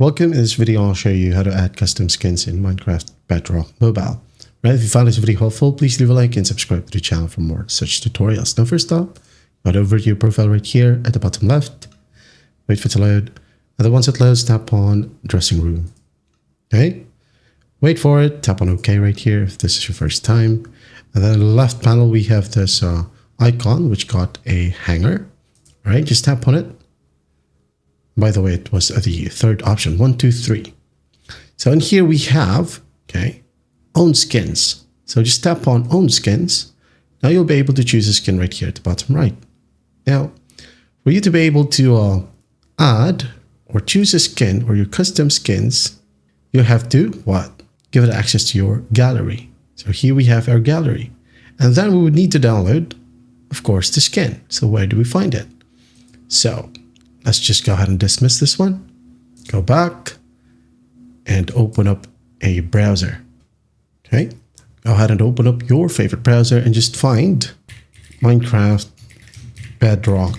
Welcome. In this video, I'll show you how to add custom skins in Minecraft Bedrock Mobile. Right, if you found this video helpful, please leave a like and subscribe to the channel for more such tutorials. Now, first up, go over to your profile right here at the bottom left. Wait for it to load. And then once it loads, tap on dressing room. Okay. Wait for it. Tap on OK right here if this is your first time. And then in the left panel, we have this icon which got a hanger. All right, just tap on it. By the way, it was the third option, 1, 2, 3. So in here we have, own skins. So just tap on own skins. Now you'll be able to choose a skin right here at the bottom right. Now, for you to be able to add or choose a skin or your custom skins, you have to give it access to your gallery. So here we have our gallery. And then we would need to download, of course, the skin. So where do we find it? So let's just go ahead and dismiss this one. Go back and open up a browser. Okay. Go ahead and open up your favorite browser and just find Minecraft Bedrock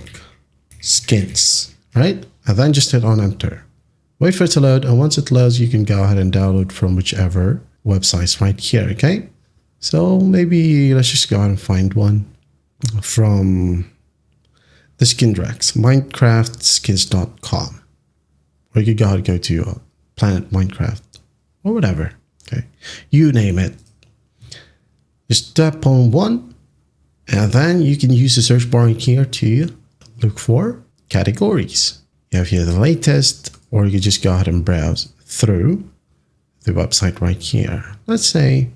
skins, right? And then just hit on enter. Wait for it to load. And once it loads, you can go ahead and download from whichever websites right here. Okay. So maybe let's just go ahead and find one from the skin racks, minecraftskins.com, or you could go ahead and go to Planet Minecraft or whatever. Okay, you name it. Just tap on one, and then you can use the search bar in here to look for categories. You have here the latest, or you can just go ahead and browse through the website right here. Let's say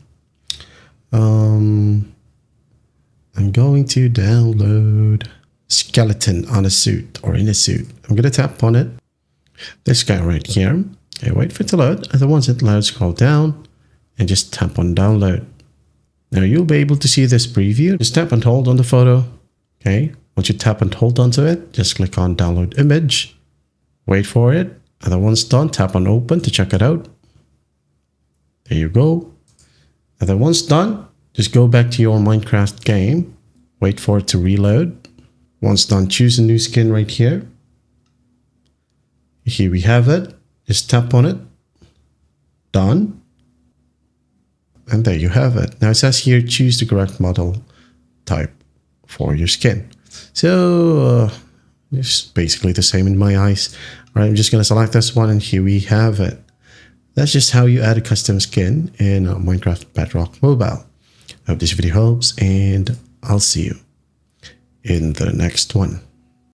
I'm going to download skeleton on a suit or in a suit. I'm going to tap on it. This guy right here. Okay, wait for it to load. And then once it loads, scroll down and just tap on download. Now you'll be able to see this preview. Just tap and hold on the photo. Okay. Once you tap and hold onto it, just click on download image. Wait for it. And then once done, tap on open to check it out. There you go. And then once done, just go back to your Minecraft game. Wait for it to reload. Once done, choose a new skin right here. Here we have it. Just tap on it. Done. And there you have it. Now it says here, choose the correct model type for your skin. So it's basically the same in my eyes. All right, I'm just going to select this one and here we have it. That's just how you add a custom skin in Minecraft Bedrock Mobile. I hope this video helps and I'll see you in the next one.